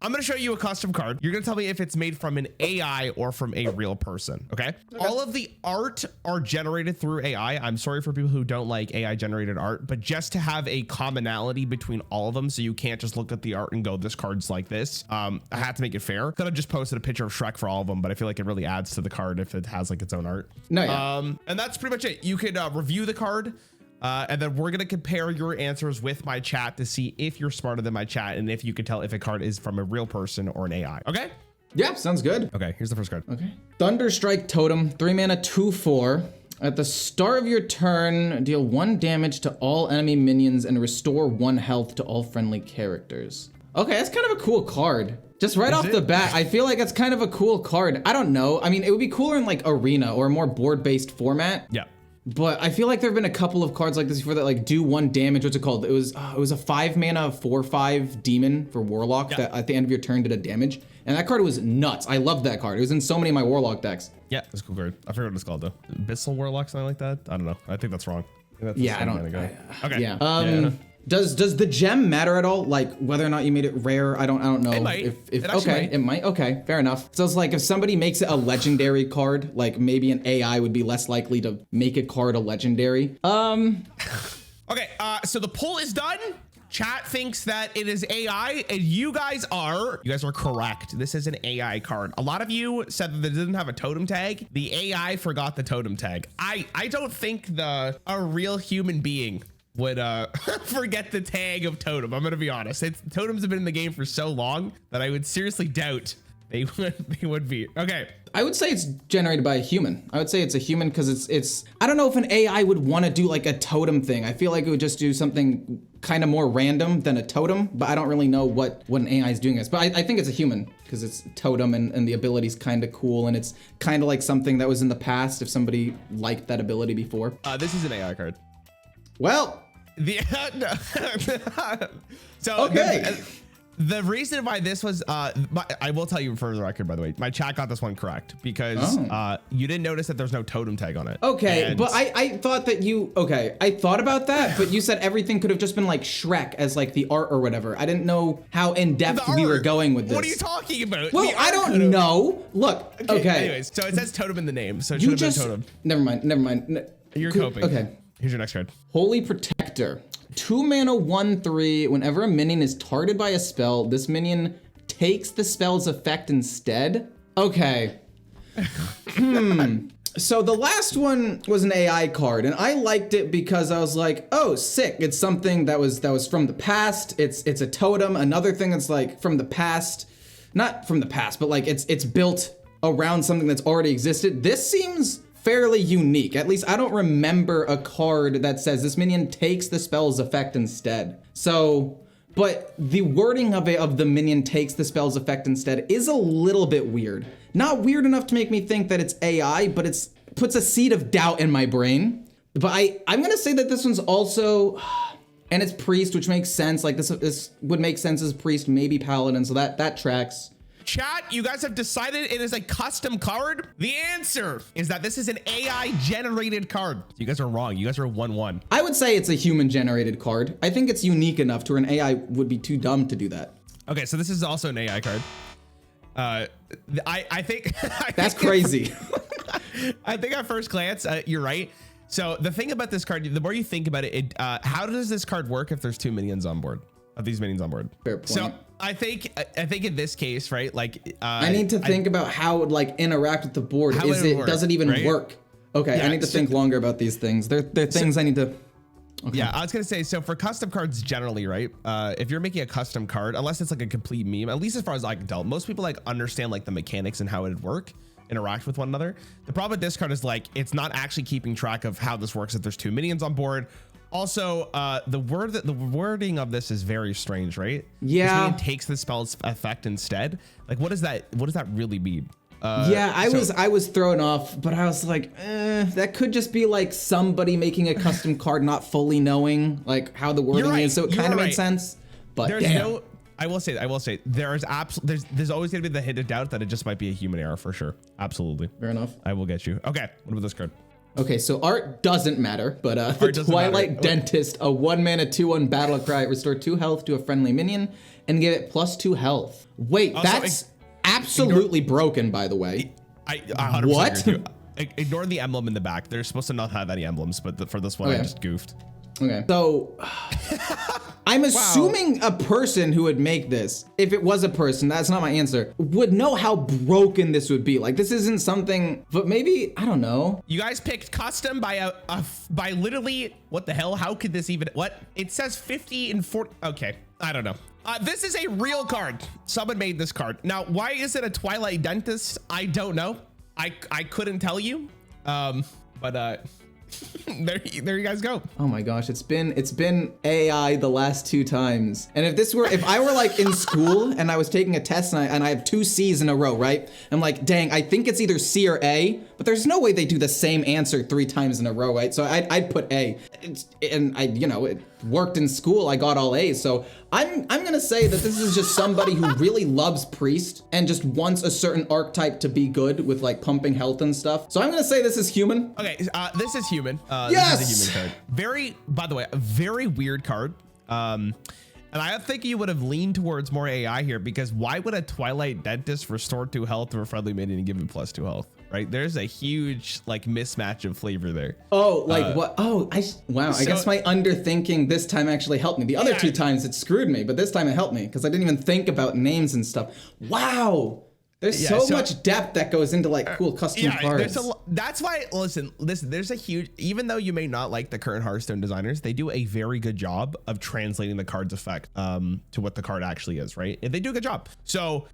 I'm going to show you a custom card. You're going to tell me if it's made from an AI or from a real person. Okay. All of the art are generated through AI. I'm sorry for people who don't like AI generated art, but just to have a commonality between all of them, so you can't just look at the art and go, this card's like this. I had to make it fair. Could have just posted a picture of Shrek for all of them, but I feel like it really adds to the card if it has like its own art. No, yeah. And that's pretty much it. You could review the card. And then we're going to compare your answers with my chat to see if you're smarter than my chat and if you can tell if a card is from a real person or an AI. Okay? Yeah, sounds good. Okay, here's the first card. Okay. Thunderstrike totem, 3 mana, 2/4. At the start of your turn, deal 1 damage to all enemy minions and restore 1 health to all friendly characters. Okay, that's kind of a cool card. Just right off the bat, I feel like it's kind of a cool card. I don't know. I mean, it would be cooler in like arena or a more board-based format. Yeah. But I feel like there have been a couple of cards like this before that like do 1 damage. What's it called? It was a 5 mana 4/5 demon for warlock that at the end of your turn did a damage. And that card was nuts. I loved that card. It was in so many of my warlock decks. Yeah, that's a cool card. I forget what it's called though. Abyssal warlock, something like that. I don't know. I think that's wrong. Yeah, I don't. Okay. Yeah. Does the gem matter at all? Like whether or not you made it rare? I don't know. It might. It might. Okay, fair enough. So it's like if somebody makes it a legendary card, like maybe an AI would be less likely to make a card a legendary. Okay, so the poll is done. Chat thinks that it is AI, and you guys are correct. This is an AI card. A lot of you said that it didn't have a totem tag. The AI forgot the totem tag. I don't think a real human being would forget the tag of totem. I'm gonna be honest. Totems have been in the game for so long that I would seriously doubt they would be. Okay. I would say it's generated by a human. I would say it's a human because it's I don't know if an AI would want to do like a totem thing. I feel like it would just do something kind of more random than a totem, but I don't really know what an AI is doing. But I think it's a human because it's totem and the ability's kind of cool and it's kind of like something that was in the past if somebody liked that ability before. This is an AI card. Well, so okay. The reason why this was, I will tell you for the record, by the way, my chat got this one correct because you didn't notice that there's no totem tag on it. Okay, but I thought that I thought about that, but you said everything could have just been like Shrek as like the art or whatever. I didn't know how in depth we were going with this. What are you talking about? Well, I don't know. Look, okay. Anyways, so it says totem in the name, so it should have been totem. Never mind. You're coping. Okay. Here's your next card. Holy Protector. 2 mana 1/3. Whenever a minion is targeted by a spell, this minion takes the spell's effect instead. Okay. So the last one was an AI card, and I liked it because I was like, oh, sick. It's something that was from the past. It's a totem. Another thing that's like from the past, not from the past, but like it's built around something that's already existed. This seems fairly unique. At least I don't remember a card that says this minion takes the spell's effect instead. So, but the wording of the minion takes the spell's effect instead is a little bit weird. Not weird enough to make me think that it's AI, but it's puts a seed of doubt in my brain. But I'm gonna say that this one's also, and it's priest, which makes sense. Like this would make sense as priest, maybe paladin, so that tracks. Chat, you guys have decided it is a custom card. The answer is that this is an AI generated card. You guys are wrong. You guys are 1-1. I would say it's a human generated card. I think it's unique enough to where an AI would be too dumb to do that. Okay, so this is also an AI card. I think that's crazy. I think at first glance, you're right. So the thing about this card, the more you think about it, how does this card work if there's 2 minions on board? Of these minions on board? Fair point. So I think in this case, right? Like I need to think about how it would like interact with the board. Does it even work? Okay, yeah, I need to think longer about these things. They're things I need to. Okay. Yeah, I was gonna say, so for custom cards generally, right? If you're making a custom card, unless it's like a complete meme, at least as far as I can tell, most people like understand like the mechanics and how it would work, interact with one another. The problem with this card is like it's not actually keeping track of how this works if there's 2 minions on board. Also, the wording of this is very strange, right? Yeah. This minion takes the spell's effect instead. Like, what does that really mean? Yeah, I was thrown off, but I was like, that could just be like somebody making a custom card, not fully knowing like how the wording is. So it kind of made sense. But there's no. I will say, there's always gonna be the hint of doubt that it just might be a human error for sure. Absolutely. Fair enough. I will get you. Okay. What about this card? Okay, so art doesn't matter, but the Twilight Dentist, a 1-mana 2/1 battle cry, restore 2 health to a friendly minion and give it +2 health. Wait, that's absolutely broken, by the way. I 100% agree with you. Ignore the emblem in the back. They're supposed to not have any emblems, but for this one, I just goofed. Okay, so I'm assuming a person who would make this, if it was a person, that's not my answer, would know how broken this would be. Like, this isn't something, but maybe, I don't know. You guys picked custom by by literally, what the hell? How could this even, what? It says 50 and 40, okay, I don't know. This is a real card. Someone made this card. Now, why is it a Twilight Dentist? I don't know. I couldn't tell you, but there you guys go. Oh my gosh, it's been AI the last 2 times. And if I were like in school and I was taking a test and I have 2 C's in a row, right? I'm like, dang, I think it's either C or A, but there's no way they do the same answer 3 times in a row, right? So I'd put A. It worked in school. I got all A's. So I'm gonna say that this is just somebody who really loves priest and just wants a certain archetype to be good with like pumping health and stuff. So I'm gonna say this is human. Okay, this is human. Yes! This is a human card. By the way, a very weird card. And I think you would have leaned towards more AI here, because why would a Twilight Dentist restore 2 health to a friendly minion and give it +2 health? Right? There's a huge like mismatch of flavor there. Oh, like what? Oh, wow. I guess my underthinking this time actually helped me. The other 2 times it screwed me, but this time it helped me because I didn't even think about names and stuff. Wow. There's so much depth that goes into like cool custom cards. That's why, listen, there's a huge, even though you may not like the current Hearthstone designers, they do a very good job of translating the card's effect to what the card actually is, right? They do a good job. So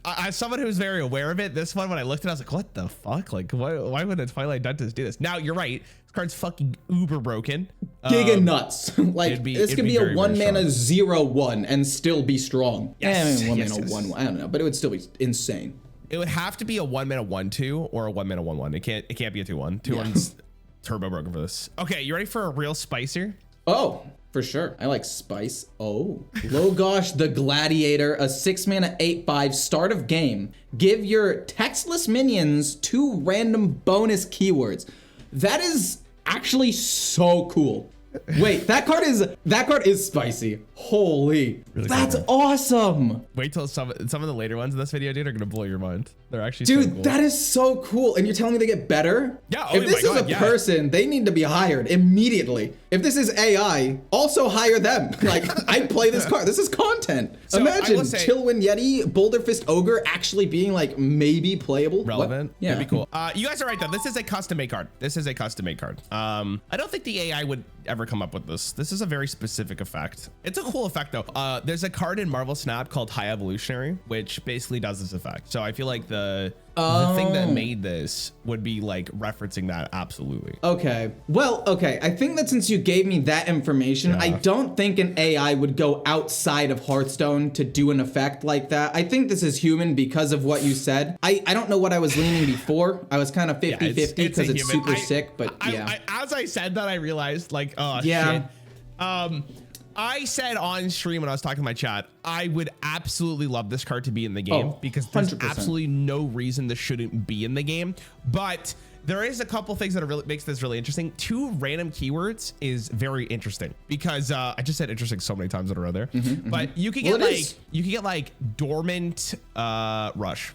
as someone who's very aware of it, this one, when I looked at it, I was like, what the fuck? Like, why would a Twilight Dentist do this? Now, you're right. This card's fucking uber broken. Giga nuts. Like, this could be a 1-mana 0/1 and still be strong. Yes. 1-mana 1/1. I don't know, but it would still be insane. It would have to be a 1-mana 1/2 or a 1-mana 1/1. It can't be a 2/1. 2/1's turbo broken for this. Okay, you ready for a real spicer? Oh, for sure. I like spice. Oh. Logosh the Gladiator, a 6-mana 8/5 start of game. Give your textless minions 2 random bonus keywords. That is actually so cool. Wait, that card is spicy. Holy, really that's awesome. Wait till some of the later ones in this video, dude, are gonna blow your mind. They're actually dude, so cool. That is so cool. And you're telling me they get better? Yeah. If this is a person, they need to be hired immediately. If this is AI, also hire them. Like, I'd play this card. This is content. So imagine Tilwyn Yeti, Boulder Fist Ogre actually being like maybe playable. Relevant. What? Yeah. That'd be cool. You guys are right though. This is a custom made card. I don't think the AI would ever come up with this. This is a very specific effect. It's a cool effect though. There's a card in Marvel Snap called High Evolutionary, which basically does this effect. So I feel like the thing that made this would be like referencing that. Absolutely. Okay. Well, okay. I think that since you gave me that information, I don't think an AI would go outside of Hearthstone to do an effect like that. I think this is human because of what you said. I don't know what I was leaning before. I was kind of 50-50 because it's super sick, but as I said that, I realized like, oh shit. I said on stream when I was talking to my chat, I would absolutely love this card to be in the game because there's 100%. Absolutely no reason this shouldn't be in the game. But there is a couple things that really makes this really interesting. 2 random keywords is very interesting because I just said interesting so many times in a row there. But you could get like dormant rush.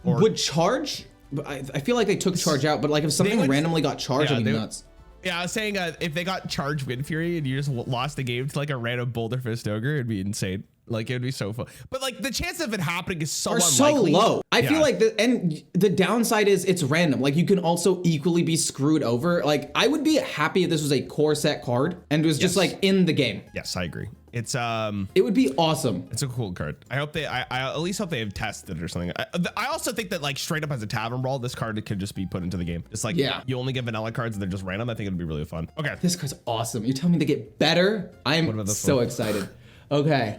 Or would charge? I feel like they took charge out, but like if something randomly got charged, it'd be nuts. Yeah, I was saying if they got charged Wind Fury and you just lost the game to like a random Boulder Fist Ogre, it'd be insane. Like, it would be so fun. But like the chance of it happening is so unlikely. So low. I feel like the downside is it's random. Like, you can also equally be screwed over. Like, I would be happy if this was a core set card and it was just like in the game. Yes, I agree. It's it would be awesome. It's a cool card. I hope I at least hope they have tested it or something. I also think that like straight up as a tavern brawl, this card could just be put into the game. It's like you only get vanilla cards and they're just random. I think it'd be really fun. Okay. This card's awesome. You're telling me they get better? I'm so excited. Okay.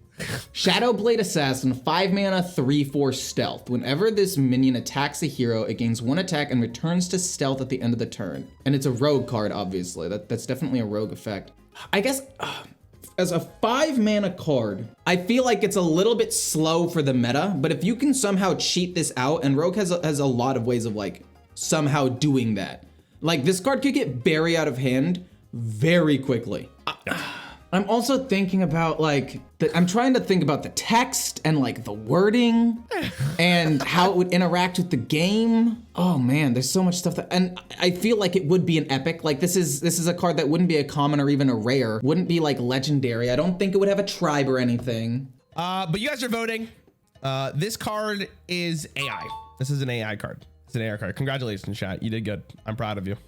Shadowblade Assassin, 5-mana, 3/4 stealth. Whenever this minion attacks a hero, it gains 1 attack and returns to stealth at the end of the turn. And it's a rogue card, obviously. That's definitely a rogue effect. I guess as a 5-mana card, I feel like it's a little bit slow for the meta, but if you can somehow cheat this out, and rogue has a lot of ways of like somehow doing that. Like this card could get very out of hand very quickly. I'm also thinking about like, I'm trying to think about the text and like the wording and how it would interact with the game. Oh man, there's so much stuff that, and I feel like it would be an epic. Like this is a card that wouldn't be a common or even a rare. Wouldn't be like legendary. I don't think it would have a tribe or anything. But you guys are voting. This card is AI. This is an AI card. It's an AI card. Congratulations, chat. You did good. I'm proud of you.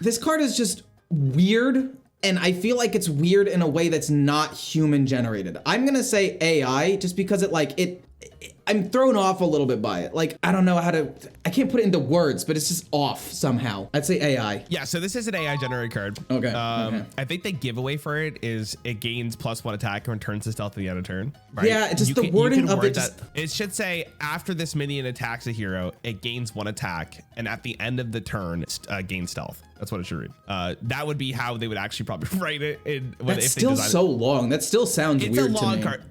This card is just weird. And I feel like it's weird in a way that's not human generated. I'm gonna say AI just because I'm thrown off a little bit by it. Like, I don't know I can't put it into words, but it's just off somehow. I'd say AI. Yeah, so this is an AI generated card. Okay. I think the giveaway for it is it gains +1 attack and returns to stealth at the end of turn. Right? Yeah, just the wording of it. It should say after this minion attacks a hero, it gains 1 attack, and at the end of the turn, gains stealth. That's what it should read. That would be how they would actually probably write it. That's still so long. That still sounds weird to me. It's a long card.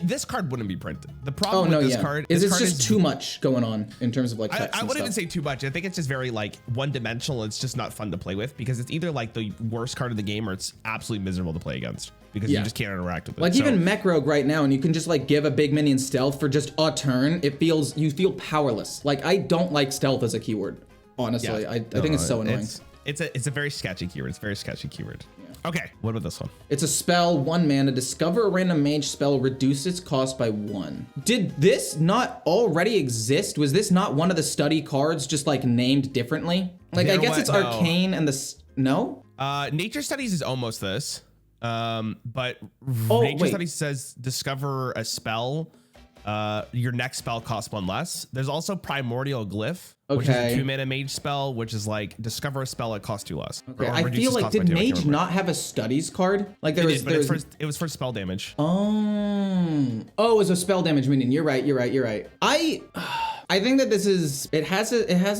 This card wouldn't be printed. The problem with this card is it's just too much going on in terms of like text I wouldn't even say too much. I think it's just very like one-dimensional. It's just not fun to play with because it's either like the worst card of the game or it's absolutely miserable to play against because you just can't interact with it. Like even Mech Rogue right now, and you can just like give a big minion stealth for just a turn. You feel powerless. Like I don't like stealth as a keyword. Honestly, I think it's so annoying. It's a very sketchy keyword. It's a very sketchy keyword. Okay, what about this one? It's a spell, 1 mana, discover a random mage spell, reduce its cost by 1. Did this not already exist? Was this not one of the study cards just like named differently? Like I guess it's Arcane and no? Nature Studies is almost this. But Nature Studies says discover a spell. Your next spell costs 1 less. There's also Primordial Glyph, which is a 2 mana mage spell, which is like discover a spell that costs 2 less. Okay, I feel like did mage not have a studies card? Like it was for spell damage. Oh, it was a spell damage minion. You're right. I think that it has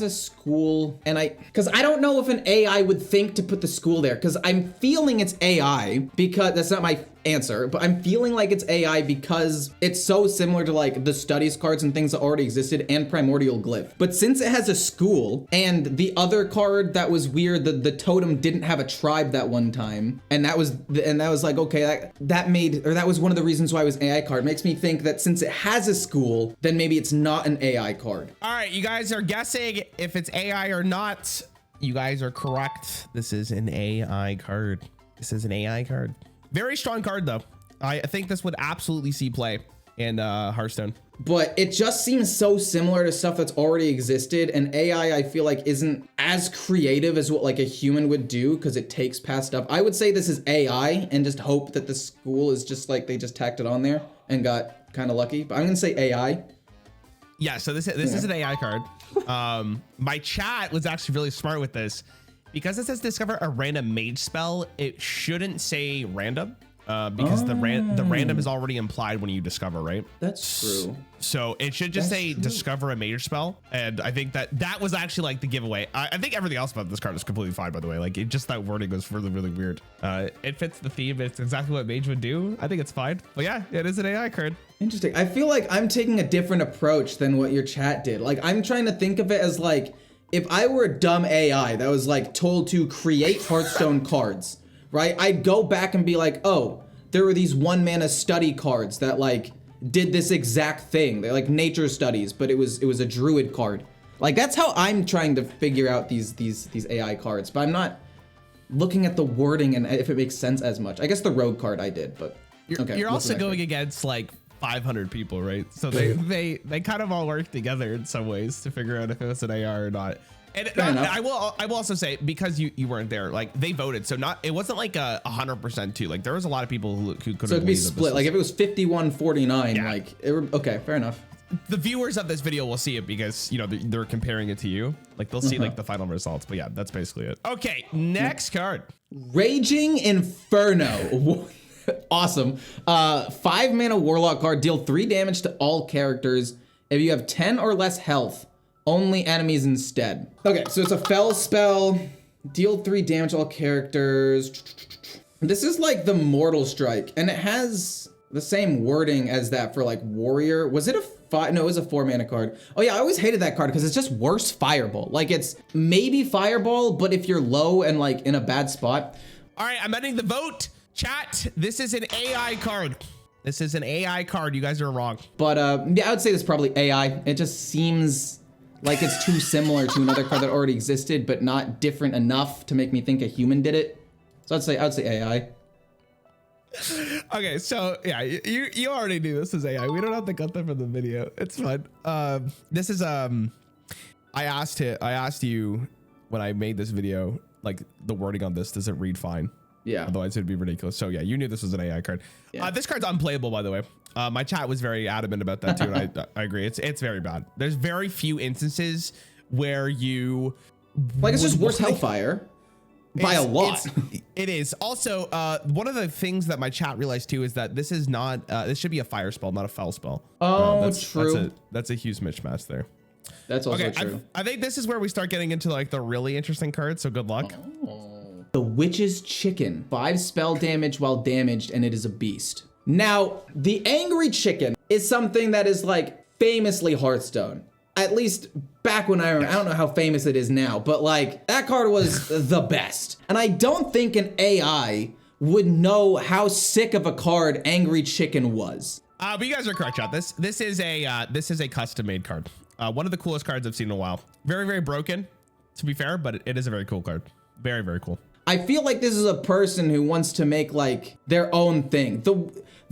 a school, and because I don't know if an AI would think to put the school there, because I'm feeling it's AI because that's not my answer, but I'm feeling like it's AI because it's so similar to like the studies cards and things that already existed and Primordial Glyph. But since it has a school and the other card that was weird, the totem didn't have a tribe that one time, and that was like, okay, that was one of the reasons why it was AI card. Makes me think that since it has a school, then maybe it's not an AI card. All right, you guys are guessing if it's AI or not. You guys are correct. This is an AI card. Very strong card though. I think this would absolutely see play in Hearthstone. But it just seems so similar to stuff that's already existed, and AI I feel like isn't as creative as what like a human would do because it takes past stuff. I would say this is AI and just hope that the school is just like they just tacked it on there and got kind of lucky. But I'm gonna say AI. Yeah, so this is an AI card. My chat was actually really smart with this. Because it says discover a random mage spell, it shouldn't say random because the random is already implied when you discover, right? That's true. So it should just say discover a mage spell. And I think that was actually like the giveaway. I think everything else about this card is completely fine, by the way. Like that wording was really, really weird. It fits the theme. It's exactly what mage would do. I think it's fine. But yeah, it is an AI card. Interesting. I feel like I'm taking a different approach than what your chat did. Like I'm trying to think of it as like, if I were a dumb AI that was like told to create Hearthstone cards, right? I'd go back and be like, oh, there were these 1 mana study cards that like did this exact thing. They're like nature studies, but it was a druid card. Like that's how I'm trying to figure out these AI cards, but I'm not looking at the wording and if it makes sense as much. I guess the rogue card I did, but okay. You're also going against like 500 people, right? So they kind of all work together in some ways to figure out if it was an AR or not. And I will also say, because you weren't there, like they voted, so it wasn't like 100% too. Like there was a lot of people who couldn't. So it'd be split. Like if it was 51-49, like okay, fair enough. The viewers of this video will see it because they're comparing it to you. Like they'll see like the final results. But yeah, that's basically it. Okay, next card. Raging Inferno. Awesome. 5 mana warlock card, deal 3 damage to all characters. If you have 10 or less health, only enemies instead. Okay, so it's a fell spell, deal 3 damage to all characters. This is like the Mortal Strike, and it has the same wording as that for like warrior. Was it a 5? No, it was a 4 mana card. Oh yeah, I always hated that card because it's just worse fireball. Like it's maybe fireball, but if you're low and like in a bad spot. All right, I'm ending the vote. Chat, this is an AI card. This is an AI card. You guys are wrong. But yeah, I would say this is probably AI. It just seems like it's too similar to another card that already existed, but not different enough to make me think a human did it. So I would say AI. Okay, so yeah, you already knew this is AI. We don't have to cut that from the video. It's fine. This is I asked you when I made this video, like the wording on this, does it read fine? Yeah. Otherwise it'd be ridiculous. So yeah, you knew this was an AI card. Yeah. This card's unplayable, by the way. My chat was very adamant about that too, and I agree. It's very bad. There's very few instances where you like it's just worse Hellfire. By a lot. It is. Also, one of the things that my chat realized too is that this is not, this should be a fire spell, not a foul spell. Oh, true. That's a huge mismatch there. That's also true. I think this is where we start getting into like the really interesting cards, so good luck. Oh. The Witch's Chicken. 5 spell damage while damaged, and it is a beast. Now, the Angry Chicken is something that is like famously Hearthstone. At least back when I don't know how famous it is now, but like that card was the best. And I don't think an AI would know how sick of a card Angry Chicken was. But you guys are correct, chat. This is a custom made card. One of the coolest cards I've seen in a while. Very, very broken, to be fair, but it is a very cool card. Very, very cool. I feel like this is a person who wants to make like their own thing.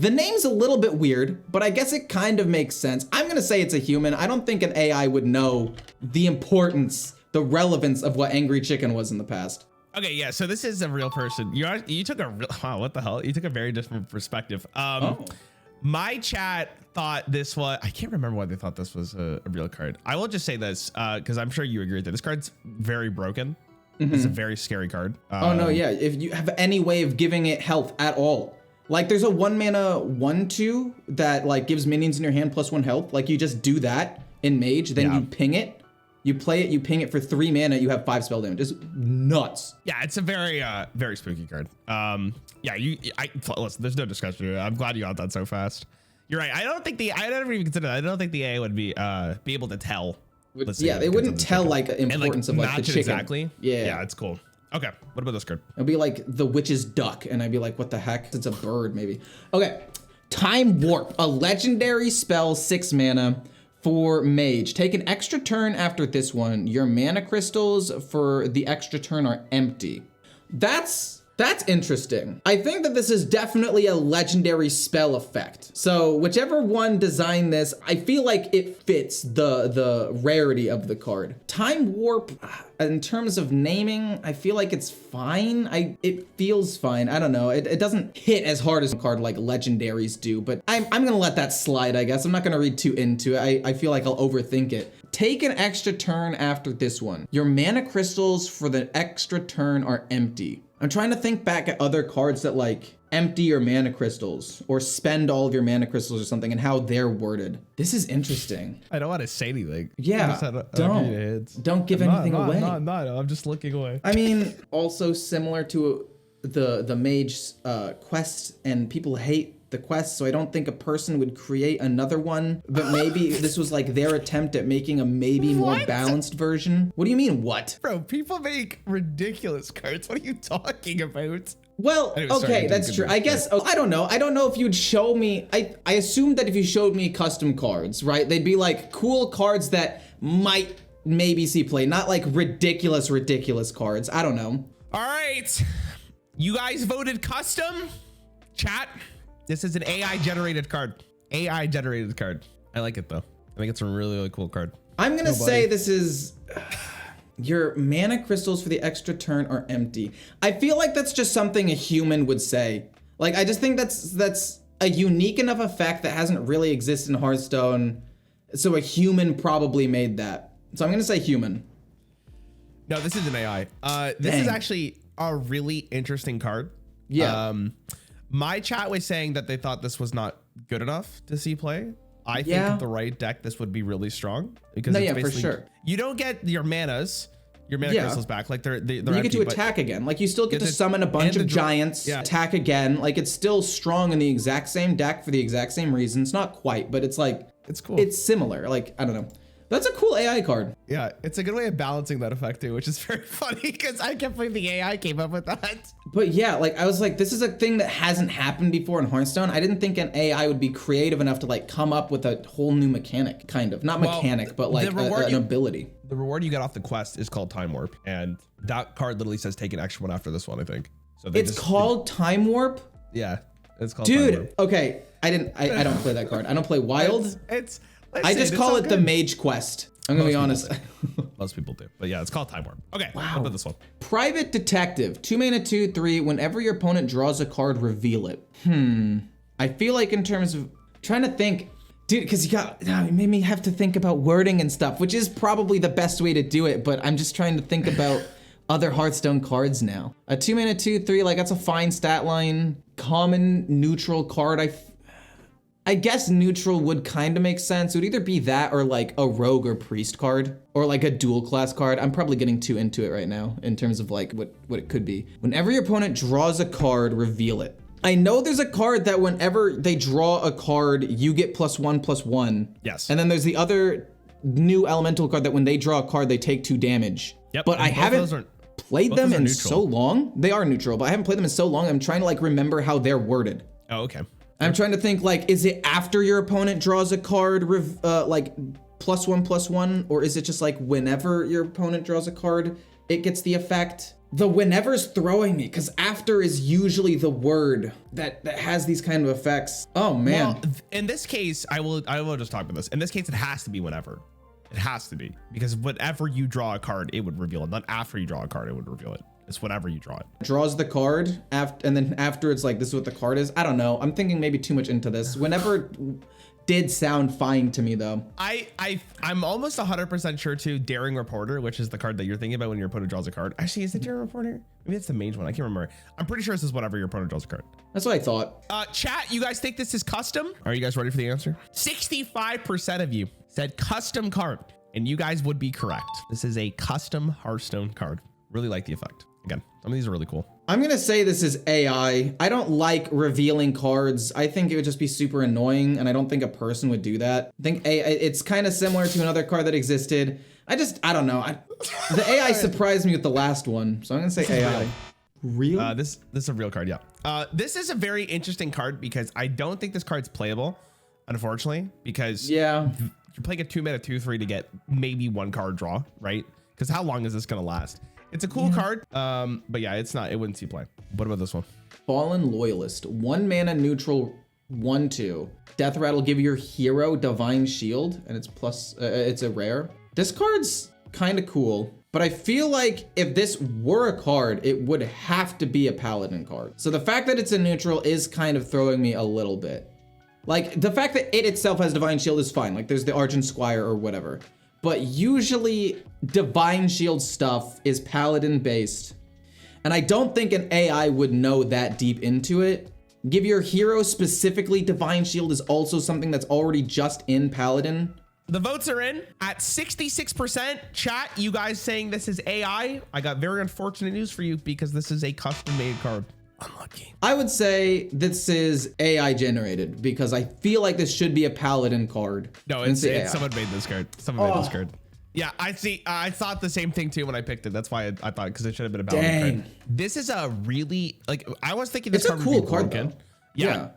The name's a little bit weird, but I guess it kind of makes sense. I'm gonna say it's a human. I don't think an AI would know the importance, the relevance of what Angry Chicken was in the past. Okay, yeah, so this is a real person. You took a real, wow, what the hell? You took a very different perspective. My chat thought this was, I can't remember why they thought this was a real card. I will just say this, because I'm sure you agree with it. This card's very broken. It's a very scary card. Oh no, yeah, if you have any way of giving it health at all. Like there's a 1 mana 1/2 that like gives minions in your hand +1 health. Like you just do that in Mage, then you ping it, you play it, you ping it for 3 mana, you have 5 spell damage. It's nuts. Yeah, it's a very very spooky card. Yeah, listen, there's no discussion here. I'm glad you got that so fast. You're right. I don't even consider that. I don't think the AI would be able to tell. Yeah, they wouldn't tell like importance of like the chicken. Exactly. Yeah. Yeah, it's cool. Okay, what about this card? It'll be like the Witch's Duck, and I'd be like, what the heck? It's a bird, maybe. Okay, Time Warp, a legendary spell, 6 mana for Mage. Take an extra turn after this one. Your mana crystals for the extra turn are empty. That's interesting. I think that this is definitely a legendary spell effect. So whichever one designed this, I feel like it fits the rarity of the card. Time Warp, in terms of naming, I feel like it's fine. It feels fine. I don't know. It doesn't hit as hard as a card like legendaries do, but I'm gonna let that slide, I guess. I'm not gonna read too into it. I feel like I'll overthink it. Take an extra turn after this one. Your mana crystals for the extra turn are empty. I'm trying to think back at other cards that like empty your mana crystals or spend all of your mana crystals or something and how they're worded. This is interesting. I don't want to say anything. Yeah, don't give anything away. No, I'm just looking away. I mean, also similar to the Mage quest, and people hate the quest, so I don't think a person would create another one, but maybe this was like their attempt at making a maybe more balanced version. What do you mean, what? Bro, people make ridiculous cards. What are you talking about? Well, anyway, okay, that's true. I guess, I don't know. I don't know if you'd show me, I assumed that if you showed me custom cards, right, they'd be like cool cards that might maybe see play, not like ridiculous cards. I don't know. All right, you guys voted custom? Chat? This is an AI generated card. AI generated card. I like it though. I think it's a really, really cool card. I'm gonna say this is, your mana crystals for the extra turn are empty. I feel like that's just something a human would say. Like, I just think that's a unique enough effect that hasn't really existed in Hearthstone. So a human probably made that. So I'm gonna say human. No, this is an AI. This is actually a really interesting card. Yeah. My chat was saying that they thought this was not good enough to see play. I think with the right deck, this would be really strong because it's basically, for sure. You don't get your manas your mana crystals back. Like they're you get to attack again. Like you still get to summon a bunch of giants, attack again. Like it's still strong in the exact same deck for the exact same reasons. Not quite, but it's like it's cool. It's similar. Like I don't know. That's a cool AI card. Yeah, it's a good way of balancing that effect too, which is very funny because I can't believe the AI came up with that. But yeah, like I was like, this is a thing that hasn't happened before in Hearthstone. I didn't think an AI would be creative enough to like come up with a whole new mechanic, kind of. Not mechanic, but like an ability. The reward you get off the quest is called Time Warp, and that card literally says take an extra one after this one, I think. So it's called Time Warp? Yeah, it's called Time Warp. Okay, I don't play that card. I don't play Wild. I just call it the Mage Quest. I'm gonna be honest. Most people do, but yeah, it's called Time Warp. Okay, wow. How about this one? Private Detective, 2 mana, 2/3. Whenever your opponent draws a card, reveal it. I feel like in terms of trying to think, dude, because you made me have to think about wording and stuff, which is probably the best way to do it. But I'm just trying to think about other Hearthstone cards now. A 2 mana, 2/3, like that's a fine stat line. Common neutral card. I guess neutral would kind of make sense. It would either be that or like a rogue or priest card or like a dual class card. I'm probably getting too into it right now in terms of like what it could be. Whenever your opponent draws a card, reveal it. I know there's a card that whenever they draw a card, you get +1/+1. Yes. And then there's the other new elemental card that when they draw a card, they take 2 damage. Yep. But I haven't played them in so long. They are neutral, but I haven't played them in so long. I'm trying to like remember how they're worded. Oh, okay. I'm trying to think like, is it after your opponent draws a card, like +1/+1, or is it just like whenever your opponent draws a card, it gets the effect? The whenever's throwing me, because after is usually the word that has these kind of effects. Oh man. Well, in this case, I will just talk about this. In this case, it has to be whenever. It has to be, because whenever you draw a card, it would reveal it. Not after you draw a card, it would reveal it. It's whenever you draw it. Draws the card and then after it's like, this is what the card is. I don't know. I'm thinking maybe too much into this. Whenever did sound fine to me though. I'm almost 100% sure too. Daring Reporter, which is the card that you're thinking about when your opponent draws a card. Actually, is it Daring Reporter? Maybe it's the mage one. I can't remember. I'm pretty sure this is whenever your opponent draws a card. That's what I thought. Chat, you guys think this is custom? Are you guys ready for the answer? 65% of you said custom card, and you guys would be correct. This is a custom Hearthstone card. Really like the effect. Again, some of these are really cool. I'm gonna say this is AI. I don't like revealing cards. I think it would just be super annoying, and I don't think a person would do that. I think it's kind of similar to another card that existed. I don't know. The AI surprised me with the last one, so I'm gonna say AI. Real? This is a real card, yeah. This is a very interesting card because I don't think this card's playable, unfortunately, because you're playing a 2 mana 2/3 to get maybe 1 card draw, right? Because how long is this gonna last? It's a cool card, but yeah, it wouldn't see play. What about this one? Fallen Loyalist, 1 mana neutral, 1/2. Death Rattle, give your hero Divine Shield, and it's a rare. This card's kind of cool, but I feel like if this were a card, it would have to be a Paladin card. So the fact that it's a neutral is kind of throwing me a little bit. Like the fact that it itself has Divine Shield is fine. Like there's the Argent Squire or whatever. But usually Divine Shield stuff is Paladin based. And I don't think an AI would know that deep into it. Give your hero specifically Divine Shield is also something that's already just in Paladin. The votes are in at 66%. Chat, you guys saying this is AI. I got very unfortunate news for you because this is a custom made card. Unlucky. I would say this is AI generated because I feel like this should be a Paladin card. No, it's someone made this card. Someone made this card. Yeah, I see. I thought the same thing too when I picked it. That's why I thought, because it should have been a Paladin card. This is a really, like, I was thinking this card would be broken. Yeah.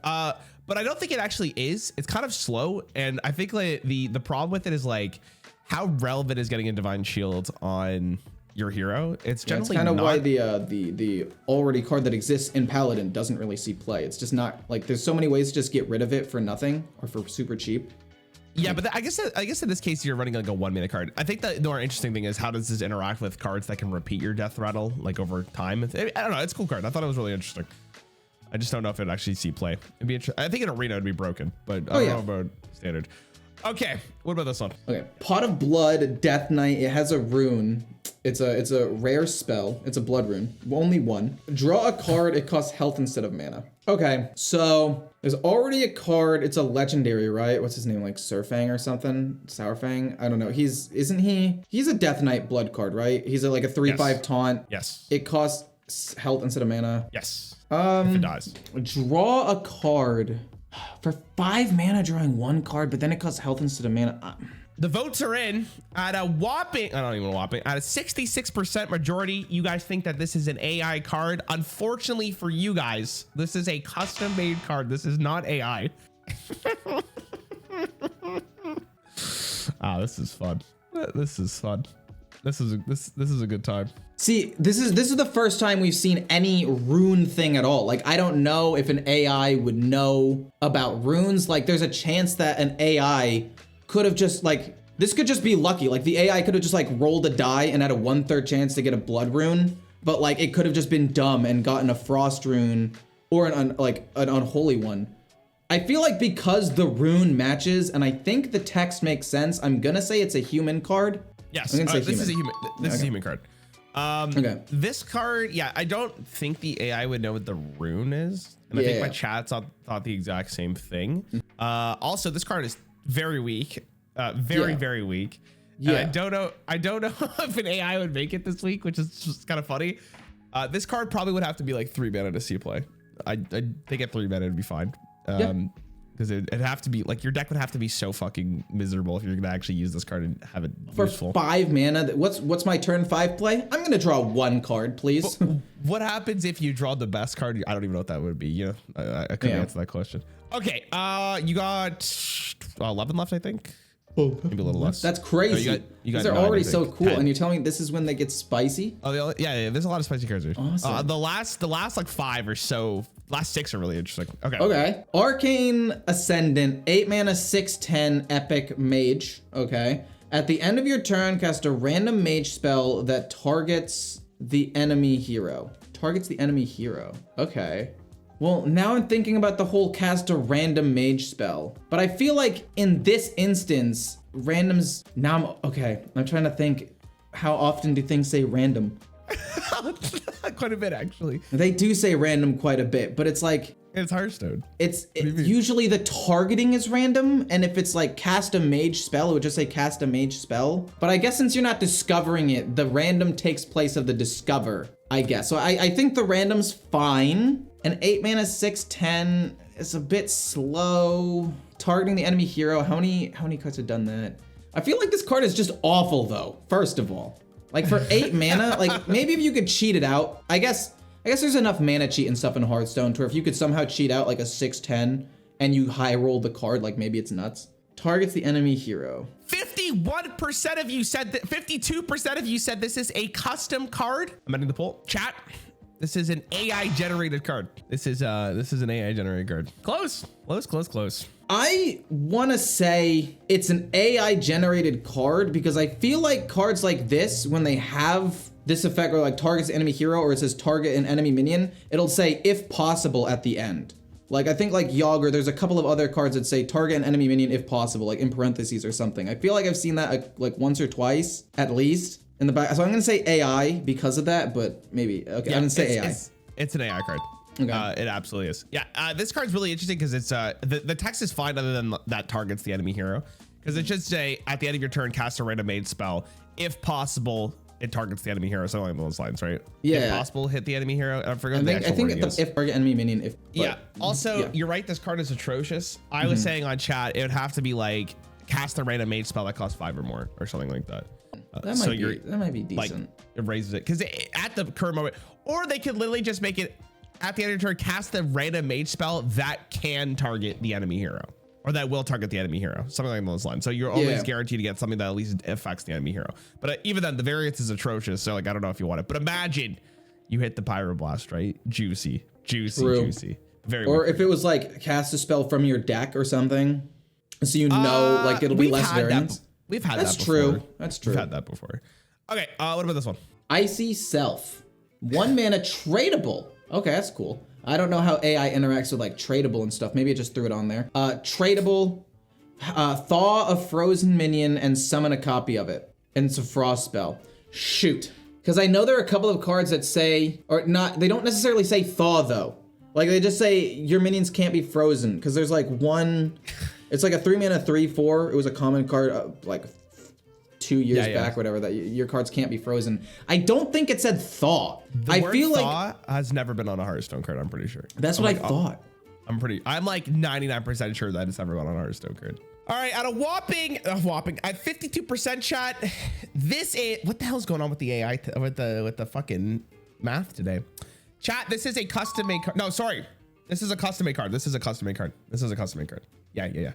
But I don't think it actually is. It's kind of slow, and I think like the problem with it is like how relevant is getting a Divine Shield on your hero. It's generally kind of why the already card that exists in Paladin doesn't really see play. It's just not like there's so many ways to just get rid of it for nothing or for super cheap. Yeah, but I guess in this case you're running like a 1 mana card. I think the more interesting thing is how does this interact with cards that can repeat your Death Rattle like over time. I don't know. It's a cool card. I thought it was really interesting. I just don't know if it actually see play. It'd be interesting. I think in Arena it'd be broken, but I don't know about Standard. Okay, what about this one? Okay, Pot of Blood, Death Knight. It has a rune. It's a rare spell. It's a blood rune. Only one. Draw a card. It costs health instead of mana. Okay, so there's already a card. It's a legendary, right? What's his name? Like Surfang or something? Sourfang? I don't know. He's a Death Knight blood card, right? He's like a 3/5 taunt. Yes. It costs health instead of mana. Yes. If it dies. Draw a card. For 5 mana, drawing 1 card, but then it costs health instead of mana. The votes are in at a whopping, I don't even know whopping, at a 66% majority. You guys think that this is an AI card. Unfortunately for you guys, this is a custom made card. This is not AI. Ah, this is fun. This is fun. This is a good time. See, this is the first time we've seen any rune thing at all. Like, I don't know if an AI would know about runes. Like, there's a chance that an AI could have just like, this could just be lucky. Like the AI could have just like rolled a die and had a 1/3 chance to get a blood rune, but like it could have just been dumb and gotten a frost rune or an unholy one. I feel like because the rune matches and I think the text makes sense, I'm gonna say it's a human card. Yes, this is a human. This is a human card. Okay. This card, yeah, I don't think the AI would know what the rune is, and I think my chat thought the exact same thing. Also, this card is very weak, very weak. Yeah. And I don't know if an AI would make it this week, which is just kind of funny. This card probably would have to be like 3 mana to see play. I think at 3 mana it'd be fine. Because it'd have to be like your deck would have to be so fucking miserable if you're gonna actually use this card and have it for useful. 5 mana. What's my turn 5 play? I'm gonna draw 1 card, please. What happens if you draw the best card? I don't even know what that would be. You know, I couldn't answer that question. Okay, you got 11 left, I think. Oh, maybe a little less. That's crazy. No, you got They're 9, already so cool, 10. and you're telling me this is when they get spicy? Oh, yeah. There's a lot of spicy cards here. Awesome. The last like 5 or so, last 6 are really interesting. Okay. Arcane Ascendant, 8 mana, 6/10 epic mage. Okay. At the end of your turn, cast a random mage spell that targets the enemy hero. Okay. Well, now I'm thinking about the whole cast a random mage spell. But I feel like in this instance, randoms, I'm trying to think, how often do things say random? Quite a bit, actually. They do say random quite a bit, but it's like, it's Hearthstone. It's usually the targeting is random, and if it's like cast a mage spell, it would just say cast a mage spell. But I guess since you're not discovering it, the random takes place of the discover, I guess. So I think the random's fine. An 8 mana 6/10 is a bit slow. Targeting the enemy hero. How many cards have done that? I feel like this card is just awful though, first of all. Like for 8 mana, like maybe if you could cheat it out, I guess there's enough mana cheat and stuff in Hearthstone to where if you could somehow cheat out like a 6/10 and you high roll the card, like maybe it's nuts. Targets the enemy hero. 51% of you said that, 52% of you said this is a custom card. I'm ending the poll. Chat. This is an AI generated card. This is an AI generated card. Close. I want to say it's an AI generated card because I feel like cards like this, when they have this effect or like targets enemy hero or it says target an enemy minion, it'll say if possible at the end. Like I think like Yager, there's a couple of other cards that say target an enemy minion if possible, like in parentheses or something. I feel like I've seen that like once or twice at least in the back. So I'm gonna say AI because of that, but maybe, okay, yeah, I'm gonna say AI. It's an AI card. Okay. It absolutely is. Yeah, this card's really interesting because it's the text is fine other than that targets the enemy hero. Because it should say at the end of your turn, cast a random mage spell. If possible, it targets the enemy hero. Something along those lines, right? Yeah. If possible, hit the enemy hero. I forgot the actual wording is. If target enemy minion, if. Yeah. Also, you're right. This card is atrocious. I was saying on chat, it would have to be like cast a random mage spell that costs 5 or more or something like that. That might be decent. Like, it raises it because at the current moment, or they could literally just make it at the end of your turn, cast the random mage spell that can target the enemy hero, or that will target the enemy hero, something along those lines. So you're always guaranteed to get something that at least affects the enemy hero. But even then, the variance is atrocious. So like, I don't know if you want it, but imagine you hit the pyroblast, right? Juicy. Very. Or if it was like cast a spell from your deck or something, so you know, like it'll be less variance. We've had that before. That's true. We've had that before. Okay, what about this one? Icy Self. 1 mana tradable. Okay, that's cool. I don't know how AI interacts with like tradable and stuff. Maybe it just threw it on there. Tradable. Thaw a frozen minion and summon a copy of it. And it's a frost spell. Shoot. Because I know there are a couple of cards that say, or not, they don't necessarily say thaw though. Like they just say your minions can't be frozen. Because there's like one, it's like a 3-mana 3/4. It was a common card like 2 years back, whatever, that your cards can't be frozen. I don't think it said thaw. The word thaw has never been on a Hearthstone card, I'm pretty sure. That's what I thought. I'm like 99% sure that it's never been on a Hearthstone card. All right, at a whopping at 52% chat, this is, what the hell's going on with the AI, with the fucking math today? Chat, this is a custom made card. No, sorry. This is a custom made card. This is a custom made card. This is a custom made card. Yeah.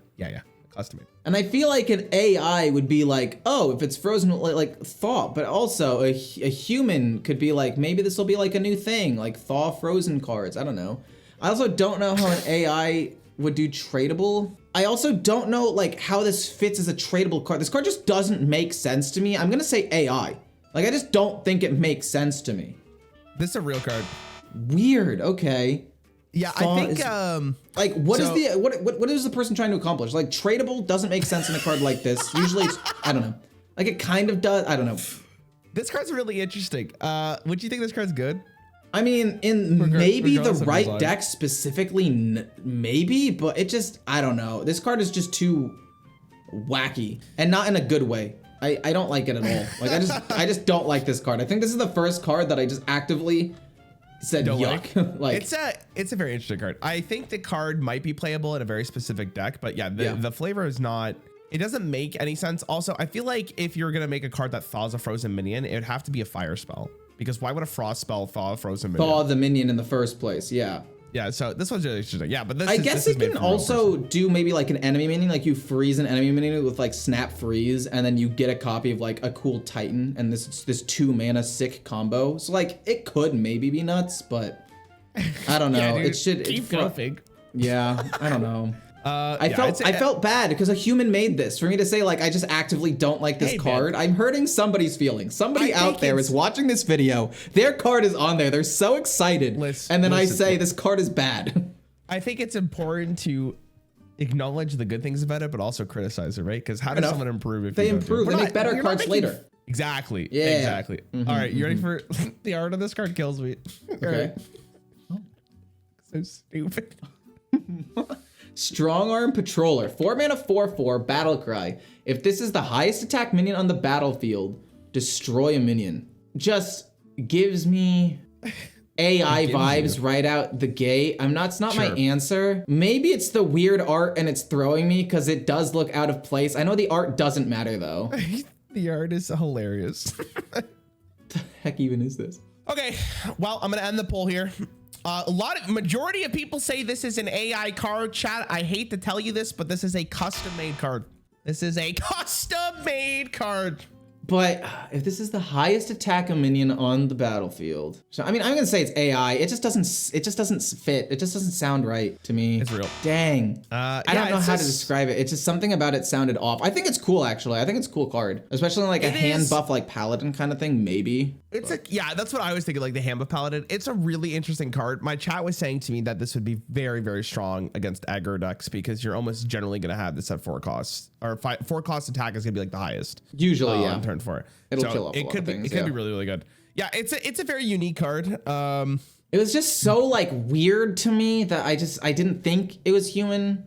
Custom made. And I feel like an AI would be like, oh, if it's frozen, like thaw, but also a human could be like, maybe this will be like a new thing, like thaw frozen cards. I don't know. I also don't know how an AI would do tradable. I also don't know like how this fits as a tradable card. This card just doesn't make sense to me. I'm gonna say AI. Like I just don't think it makes sense to me. This is a real card. Weird. Okay. Yeah, Thaw I think like what is the person trying to accomplish? Like tradable doesn't make sense in a card like this. Usually it's, I don't know. Like it kind of does. I don't know. This card's really interesting. Would you think this card's good? I mean, in maybe the right deck specifically, maybe, but it just, I don't know. This card is just too wacky and not in a good way. I don't like it at all. Like I just don't like this card. I think this is the first card that I just actively said don't yuck. Like it's a very interesting card. I think the card might be playable in a very specific deck, but yeah, the flavor is not, it doesn't make any sense. Also, I feel like if you're gonna make a card that thaws a frozen minion, it would have to be a fire spell. Because why would a frost spell thaw a frozen minion? Thaw the minion in the first place, yeah. Yeah, so this one's really interesting. Yeah, but I guess it can also do maybe like an enemy minion, like you freeze an enemy minion with like snap freeze, and then you get a copy of like a cool titan, and this 2-mana sick combo. So like it could maybe be nuts, but I don't know. Yeah, dude, it should keep going. Yeah, I don't know. I felt bad because a human made this. For me to say like I just actively don't like this card, man. I'm hurting somebody's feelings. Somebody out there is watching this video. Their card is on there. They're so excited, and then I say this card is bad. I think it's important to acknowledge the good things about it, but also criticize it, right? Because how does someone improve if they improve? They make better cards later. Exactly. Yeah. Exactly. All right, you ready for the art of this card? Kills me. Okay. So stupid. Strongarm Patroller, 4-mana 4/4 battle cry. If this is the highest attack minion on the battlefield, destroy a minion. just gives me AI vibes right out the gate. It's not my answer. Maybe it's the weird art and it's throwing me because it does look out of place. I know the art doesn't matter though. The art is hilarious. The heck even is this? Okay, well, I'm gonna end the poll here. Majority of people say this is an AI card. Chat, I hate to tell you this, but this is a custom-made card. This is a custom-made card. But if this is the highest attack minion on the battlefield, so I mean, I'm gonna say it's AI. It just doesn't fit. It just doesn't sound right to me. It's real. Dang. I don't know how to describe it. It's just something about it sounded off. I think it's cool actually. I think it's a cool card, especially in like a hand buff like Paladin kind of thing. Maybe. Yeah, that's what I was thinking. Like the hand buff Paladin. It's a really interesting card. My chat was saying to me that this would be very, very strong against aggro decks because you're almost generally gonna have this at 4 costs or 4 cost attack is gonna be like the highest. Usually, yeah. On turn 4. It'll kill off a lot of things. It could be really, really good. Yeah, it's a very unique card. It was just so like weird to me that I didn't think it was human.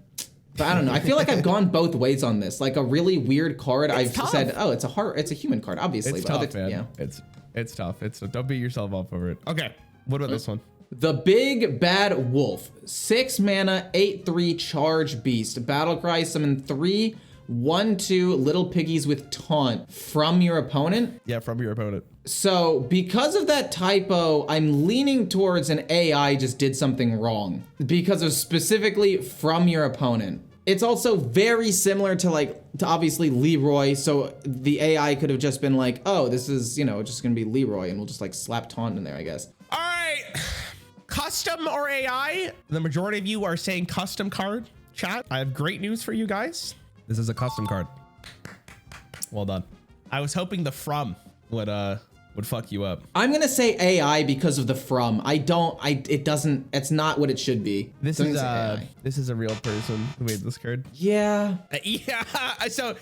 But I don't know. I feel like I've gone both ways on this. Like a really weird card. I've said, oh, it's a human card, obviously. It's tough, man. Yeah. It's tough. Don't beat yourself up over it. Okay. What about this one? The Big Bad Wolf. 6 mana, 8/3 charge beast. Battlecry, summon 3 1/2 little piggies with taunt from your opponent. Yeah, from your opponent. So because of that typo, I'm leaning towards an AI just did something wrong because of specifically from your opponent. It's also very similar to obviously Leroy. So the AI could have just been like, oh, this is, just gonna be Leroy and we'll just like slap taunt in there, I guess. All right, custom or AI? The majority of you are saying custom card. Chat, I have great news for you guys. This is a custom card. Well done. I was hoping the from would would fuck you up? I'm gonna say AI because of the from. It's not what it should be. This is a real person who made this card. Yeah. Yeah. So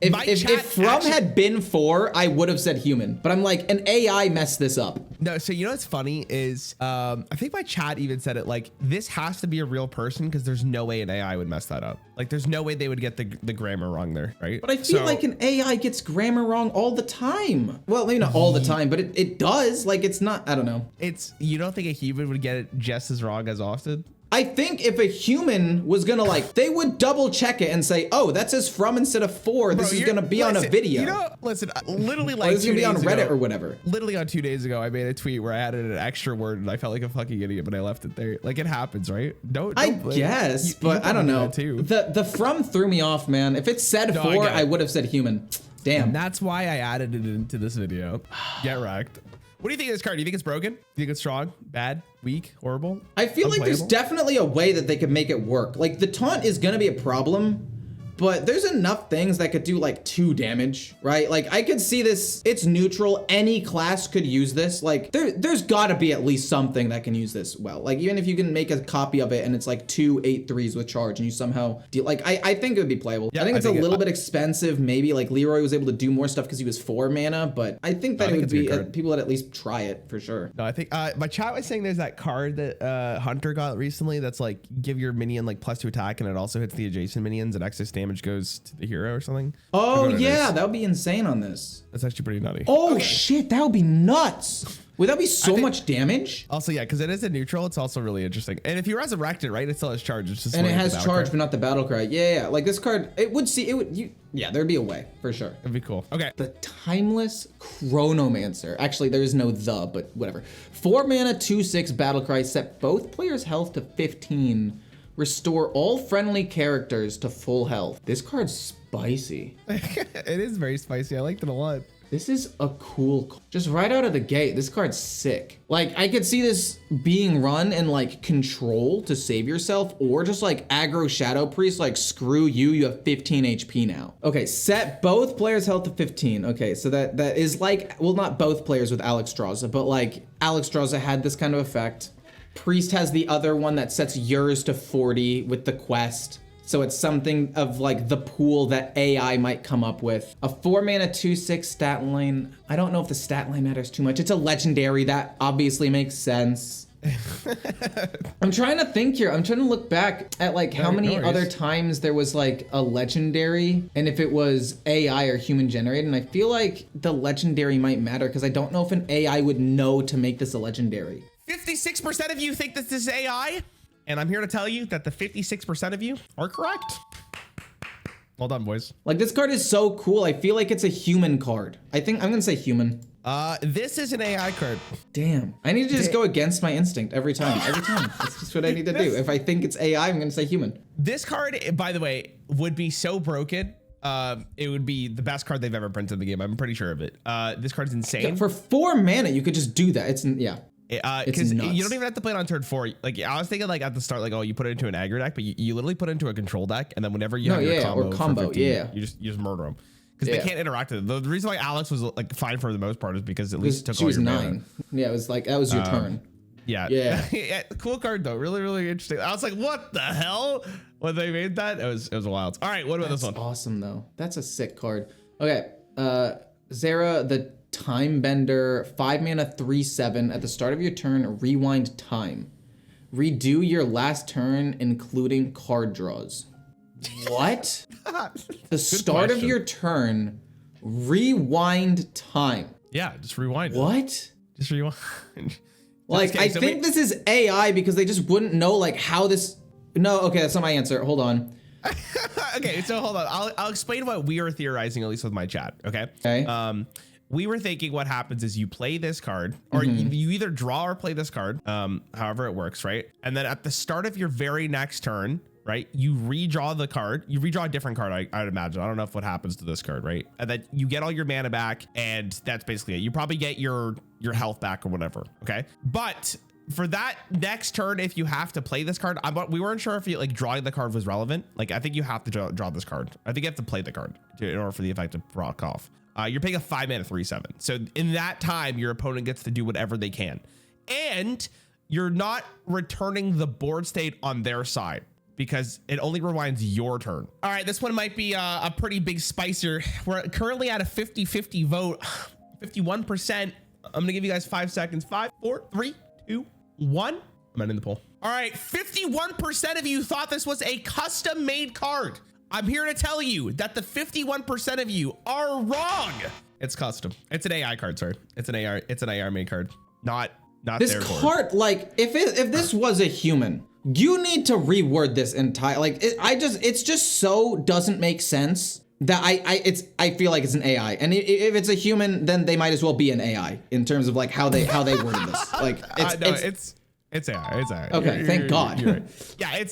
if from had been 4, I would have said human. But I'm like, an AI messed this up. No, so you know what's funny is I think my chat even said it, like, this has to be a real person because there's no way an AI would mess that up. Like, there's no way they would get the grammar wrong there, right? But I feel like an AI gets grammar wrong all the time. Well, maybe not all the time, but it does. Like, it's not, I don't know. You don't think a human would get it just as wrong as often? I think if a human was gonna they would double check it and say, oh, that says from instead of for. This is gonna be on a video. You know, listen, literally like this is gonna be on Reddit or whatever. Literally on 2 days ago, I made a tweet where I added an extra word and I felt like a fucking idiot, but I left it there. Like, it happens, right? I guess, but I don't know. The from threw me off, man. If it said for, I would have said human. Damn. And that's why I added it into this video. Get wrecked. What do you think of this card? Do you think it's broken? Do you think it's strong, bad, weak, horrible? I feel like there's definitely a way that they could make it work. Like, the taunt is gonna be a problem, but there's enough things that could do like 2 damage, right? Like, I could see this, it's neutral. Any class could use this. Like, there's gotta be at least something that can use this well. Like, even if you can make a copy of it and it's like 2 8/3s with charge and you somehow deal, like, I think it would be playable. Yeah, I think it's a little bit expensive. Maybe like Leroy was able to do more stuff because he was 4 mana, but I think that it would be, people would at least try it for sure. No, I think my chat was saying there's that card that Hunter got recently that's like, give your minion like +2 attack and it also hits the adjacent minions and excess damage goes to the hero or something. Oh yeah, that would be insane on this. That's actually pretty nutty. Oh shit, that would be nuts. Would that be so much damage? Also, yeah, because it is a neutral. It's also really interesting. And if you resurrect it, right, it still has charge. It's just and it has charge, but not the battle cry. Yeah. Like this card, yeah, there'd be a way for sure. It'd be cool. Okay. The timeless chronomancer. Actually, there is no but whatever. 4 mana, 2/6 battle cry. Set both players' health to 15. Restore all friendly characters to full health. This card's spicy. It is very spicy. I liked it a lot. This is a cool, just right out of the gate, this card's sick. Like, I could see this being run in like control to save yourself, or just like aggro Shadow Priest, like screw you, you have 15 HP now. Okay, set both players' health to 15. Okay, so that is like, well, not both players with Alexstrasza, but like Alexstrasza had this kind of effect. Priest has the other one that sets yours to 40 with the quest. So it's something of like the pool that AI might come up with. A 4 mana 2/6 stat line. I don't know if the stat line matters too much. It's a legendary, that obviously makes sense. I'm trying to think here. I'm trying to look back at like how many other times there was like a legendary and if it was AI or human generated. And I feel like the legendary might matter because I don't know if an AI would know to make this a legendary. 56% of you think that this is AI, and I'm here to tell you that the 56% of you are correct. Well done, boys. Like, this card is so cool. I feel like it's a human card. I think I'm gonna say human. This is an AI card. Damn. I need to just go against my instinct every time. Every time. That's just what I need to do. If I think it's AI, I'm gonna say human. This card, by the way, would be so broken. It would be the best card they've ever printed in the game. I'm pretty sure of it. This card's insane. Yeah, for 4 mana, you could just do that. It's, yeah. Because you don't even have to play it on turn 4. Like, I was thinking like at the start, like, oh, you put it into an aggro deck, but you literally put it into a control deck, and then whenever you have your combo, 15, you just murder them because they can't interact with it. The reason why Alex was like fine for the most part is because at least took all your 9. Mana. Yeah, it was like that was your turn. Yeah. Cool card though. Really, really interesting. I was like, what the hell? When they made that, it was wild. All right, what about this one? Awesome though. That's a sick card. Okay, Xara the timebender, 5 mana 3/7. At the start of your turn, rewind time. Redo your last turn, including card draws. What? The start of your turn, rewind time. Yeah, just rewind. What? Just rewind. Like, I think this is AI because they just wouldn't know like how this. No, okay, that's not my answer. Hold on. Okay, so hold on. I'll explain what we are theorizing, at least with my chat. Okay. Okay. We were thinking what happens is you play this card, or you either draw or play this card, however it works, right? And then at the start of your very next turn, right, you redraw the card. You redraw a different card, I'd imagine. I don't know what happens to this card, right? And then you get all your mana back, and that's basically it. You probably get your health back or whatever, okay? But for that next turn, if you have to play this card, we weren't sure if like drawing the card was relevant. Like, I think you have to draw this card. I think you have to play the card in order for the effect to proc off. You're paying a 5-mana 3/7. So in that time, your opponent gets to do whatever they can. And you're not returning the board state on their side because it only rewinds your turn. All right, this one might be a pretty big spicer. We're currently at a 50-50 vote, 51%. I'm gonna give you guys 5 seconds. 5, 4, 3, 2, 1. I'm ending the poll. All right, 51% of you thought this was a custom made card. I'm here to tell you that the 51% of you are wrong. It's custom. It's an AI card, sorry. It's an AI made card. Not this their card, like if this was a human, you need to reword this entire, like it's just so doesn't make sense that I feel like it's an AI. And if it's a human, then they might as well be an AI in terms of like how they worded this. Like it's AI. It's AI. Okay, thank God. You're right. Yeah,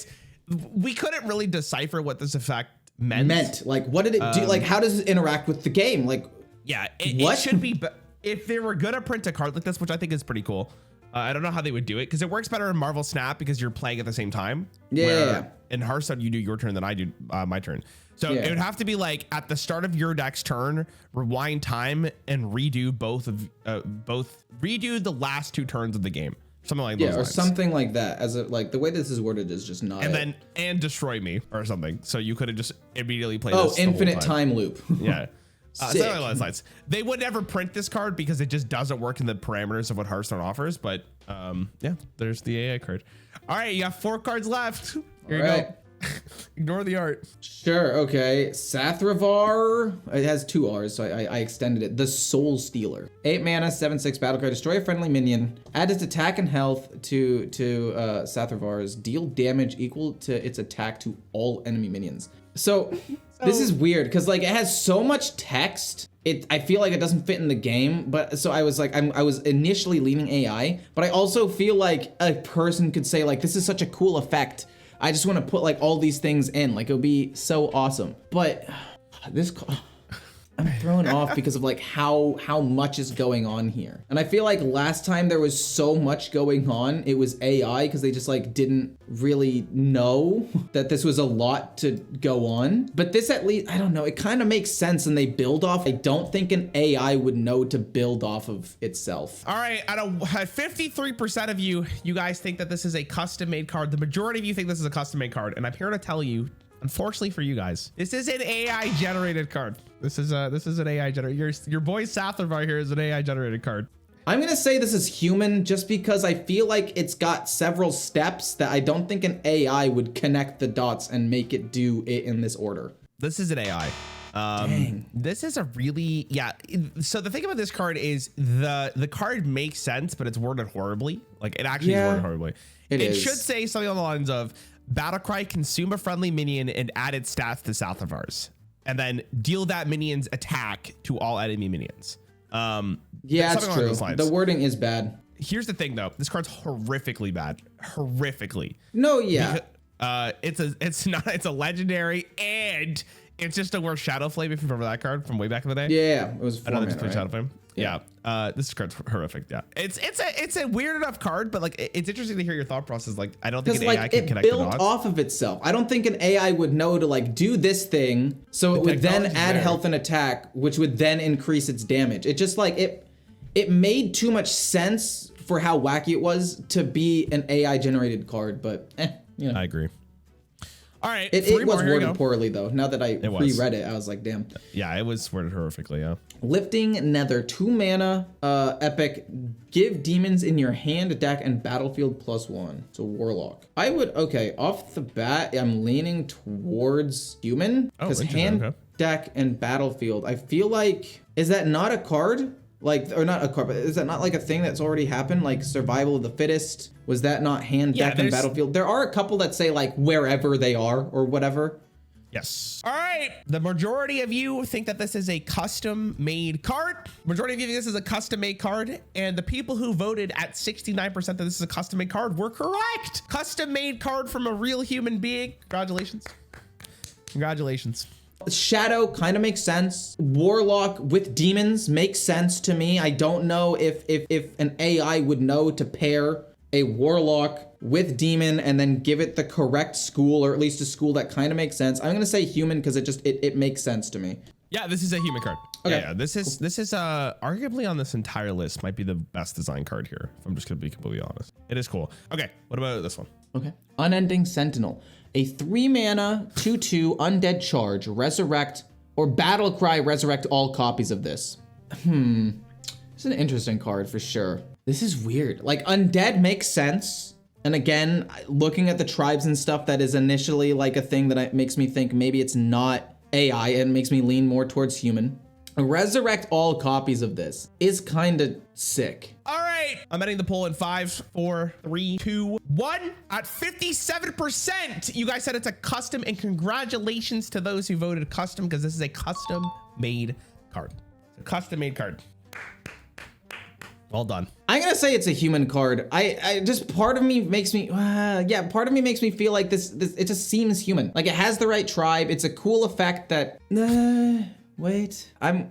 we couldn't really decipher what this effect meant. Like, what did it do? Like, how does it interact with the game? Like, yeah, it should be. If they were gonna print a card like this, which I think is pretty cool, I don't know how they would do it because it works better in Marvel Snap because you're playing at the same time. Yeah. In Hearthstone, you do your turn, then I do my turn. So it would have to be like at the start of your deck's turn, rewind time and redo redo the last 2 turns of the game. Something like those lines. Something like that. As like the way this is worded is just not. And destroy me or something. So you could have just immediately played. Oh, infinite time loop. Yeah. Something like those. They would never print this card because it just doesn't work in the parameters of what Hearthstone offers. But yeah, there's the AI card. All right, you got 4 cards left. Here you go. Ignore the art. Sure. Okay. Sathrovarr. It has 2 R's, so I extended it. The soulstealer. 8 mana, 7/6 battle card. Destroy a friendly minion. Add its attack and health to Sathrovarr's. Deal damage equal to its attack to all enemy minions. So this is weird because like it has so much text. I feel like it doesn't fit in the game, but so I was like, I was initially leaning AI, but I also feel like a person could say like, this is such a cool effect. I just want to put like all these things in, like it would be so awesome. But I'm thrown off because of like how much is going on here. And I feel like last time there was so much going on, it was AI because they just like didn't really know that this was a lot to go on. But this at least, I don't know, it kind of makes sense and they build off. I don't think an AI would know to build off of itself. All right, at 53% of you guys think that this is a custom made card. The majority of you think this is a custom made card. And I'm here to tell you, unfortunately for you guys, this is an AI generated card. This is an AI generated. Your boy Sathrovarr here is an AI generated card. I'm gonna say this is human just because I feel like it's got several steps that I don't think an AI would connect the dots and make it do it in this order. This is an AI. Dang. This is a really, so the thing about this card is the card makes sense, but it's worded horribly. Like it actually is worded horribly. It should say something on the lines of Battlecry, consume a friendly minion and add its stats to Sathrovarr's, and then deal that minion's attack to all enemy minions. Yeah, that's true. The wording is bad. Here's the thing though, this card's horrifically bad. Horrifically. No, yeah. Because, it's a legendary and it's just a worse Shadowflame if you remember that card from way back in the day. Yeah, it was 4 mana, right? Shadowflame. Yeah. This card's horrific. Yeah. It's a weird enough card, but like it's interesting to hear your thought process. Like I don't think an AI can connect the dots. It built off of itself. I don't think an AI would know to like do this thing, so it would then add health and attack, which would then increase its damage. It just like it made too much sense for how wacky it was to be an AI generated card, but you know. I agree. All right, it was worded poorly though. Now that I reread it, I was like, damn. Yeah, it was worded horrifically. Yeah. Lifting Nether, 2 mana, epic. Give demons in your hand, deck, and battlefield +1. It's a warlock. I would off the bat, I'm leaning towards human because hand, deck, and battlefield. I feel like is that not a card? Like, or not a card, but is that not like a thing that's already happened? Like survival of the fittest? Was that not hand, deck, and battlefield? There are a couple that say like wherever they are or whatever. Yes. All right. The majority of you think that this is a custom made card. Majority of you think this is a custom made card. And the people who voted at 69% that this is a custom made card were correct. Custom made card from a real human being. Congratulations. Congratulations. Shadow kind of makes sense. Warlock with demons makes sense to me. I don't know if an AI would know to pair a warlock with demon and then give it the correct school, or at least a school that kind of makes sense. I'm gonna say human because it makes sense to me. Yeah, this is a human card. Okay. Yeah, this is arguably on this entire list might be the best design card here, if I'm just gonna be completely honest. It is cool. Okay, what about this one? Okay. Unending Sentinel. A 3 mana 2/2 undead charge, resurrect, or battle cry, resurrect all copies of this. It's an interesting card for sure. This is weird. Like, undead makes sense. And again, looking at the tribes and stuff, that is initially like a thing that makes me think maybe it's not AI and makes me lean more towards human. Resurrect all copies of this is kind of sick. All right, I'm ending the poll in 5, 4, 3, 2, 1. At 57%, you guys said it's a custom, and congratulations to those who voted custom, because this is a custom made card. It's a custom made card. Well done. I'm gonna say it's a human card. I just, part of me makes me, part of me makes me feel like this, it just seems human. Like, it has the right tribe. It's a cool effect that, wait, I'm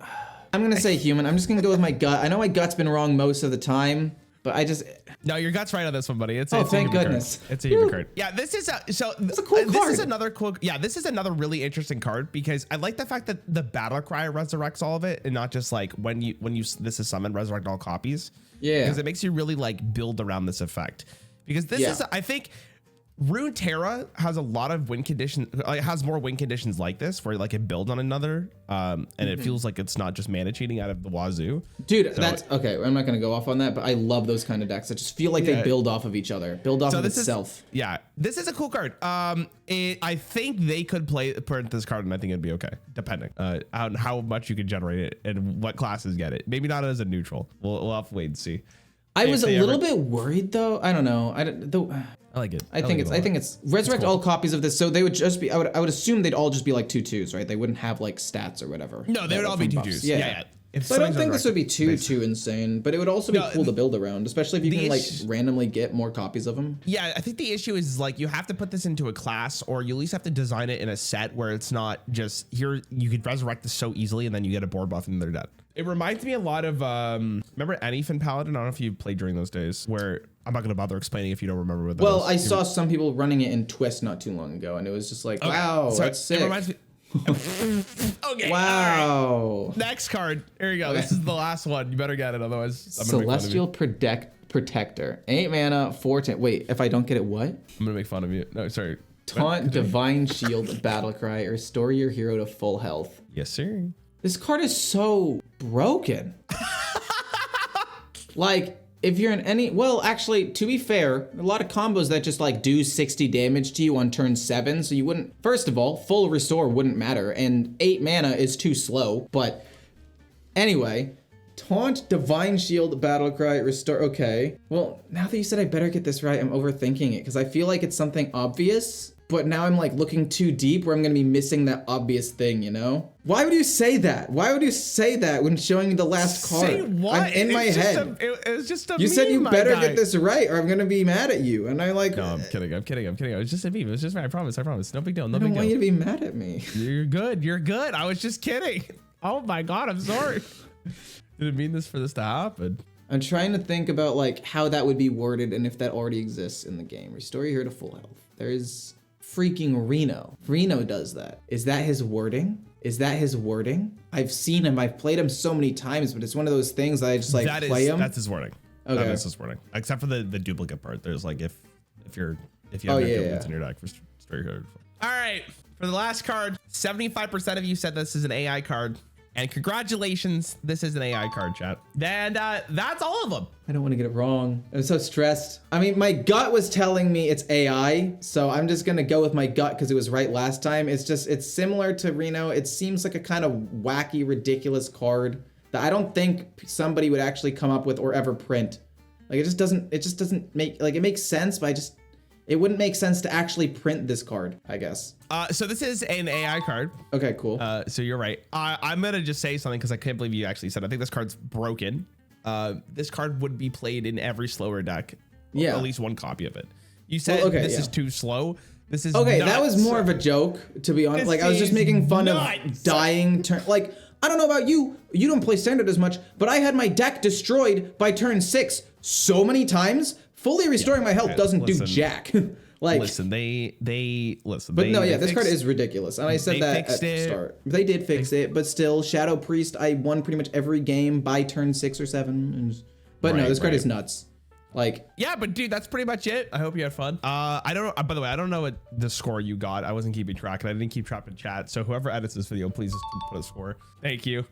gonna say human. I'm just gonna go with my gut. I know my gut's been wrong most of the time, but I just. No, your gut's right on this one, buddy. It's thank goodness. Card. It's a human card. Yeah, this is it's a cool card. This is another cool. Yeah, this is another really interesting card, because I like the fact that the battle cry resurrects all of it, and not just like when you this is summoned, resurrect all copies. Yeah, because it makes you really like build around this effect. Because this is, I think, Runeterra has a lot of win conditions. It has more win conditions like this, where like it builds on another, and it feels like it's not just mana cheating out of the wazoo. Dude, so, that's okay. I'm not gonna go off on that, but I love those kind of decks. I just feel like they build off of each other, build off of itself. This is a cool card. I think they could print this card, and I think it'd be okay, depending on how much you can generate it and what classes get it. Maybe not as a neutral. We'll have to wait and see. I was a little bit worried though. I don't know. I like it. I think it's resurrect all copies of this. So they would just be, I would assume they'd all just be like 2/2s, right? They wouldn't have like stats or whatever. No, they would all be 2/2s. Yeah. So I don't think this would be too insane, but it would also be cool to build around, especially if you can like randomly get more copies of them. Yeah, I think the issue is like you have to put this into a class, or you at least have to design it in a set where it's not just here. You could resurrect this so easily, and then you get a board buff and they're dead. It reminds me a lot of remember Anyfin Paladin? I don't know if you played during those days, where I'm not gonna bother explaining if you don't remember what that was. I saw some people running it in Twist not too long ago, and it was just like, wow, that's sick. It reminds me. Okay. Wow. Right. Next card. Here you go. Okay. This is the last one. You better get it, otherwise I'm gonna Celestial Protector. 8 mana, 4/10. Wait, if I don't get it, what? I'm gonna make fun of you. No, sorry. Taunt, Divine Shield, Battlecry, restore your hero to full health. Yes, sir. This card is so broken. Like, if you're in any, well, actually, to be fair, a lot of combos that just like do 60 damage to you on turn 7, so you wouldn't, first of all, full restore wouldn't matter, and 8 mana is too slow, but anyway, Taunt, Divine Shield, Battlecry, restore, okay. Well, now that you said I better get this right, I'm overthinking it, because I feel like it's something obvious, but now I'm like looking too deep where I'm gonna be missing that obvious thing, you know? Why would you say that? Why would you say that when showing me the last card? Say what? I'm in my head. It was just a You said you better get this right or I'm gonna be mad at you. And I like. No, I'm kidding. It was just a meme. It was just I promise. No big deal. I don't want you to be mad at me. You're good. I was just kidding. Oh my God, I'm sorry. Didn't mean for this to happen. I'm trying to think about like how that would be worded and if that already exists in the game. Restore your hero to full health. There is freaking Reno. Reno does that. Is that his wording? I've seen him. I've played him so many times, but it's one of those things that I just like play him. That's his wording. Okay. That is his wording. Except for the duplicate part. There's like if you have no duplicates in your deck, restore your hero. All right. For the last card, 75% of you said this is an AI card. And congratulations, this is an AI card, chat. And that's all of them. I don't want to get it wrong. I'm so stressed. I mean, my gut was telling me it's AI, so I'm just gonna go with my gut because it was right last time. It's similar to Reno. It seems like a kind of wacky, ridiculous card that I don't think somebody would actually come up with or ever print. Like it just doesn't make, like it makes sense, but it wouldn't make sense to actually print this card, I guess. So this is an AI card. Okay, cool. So you're right. I'm gonna just say something because I can't believe you actually said. I think this card's broken. This card would be played in every slower deck. Yeah. At least one copy of it. You said this is too slow. This is okay. That was more of a joke, to be honest. Like I was just making fun of dying turn. Like I don't know about you. You don't play standard as much, but I had my deck destroyed by turn 6 so many times. Fully restoring my health doesn't do jack. Like, listen, they listen. But no, yeah, this card is ridiculous, and I said that at the it. start. They did fix it, but still, Shadow Priest, I won pretty much every game by turn 6 or 7. But no, this card is nuts. Like, yeah, but dude, that's pretty much it. I hope you had fun. I don't know. By the way, I don't know what the score you got. I wasn't keeping track, and I didn't keep track in chat. So whoever edits this video, please just put a score. Thank you.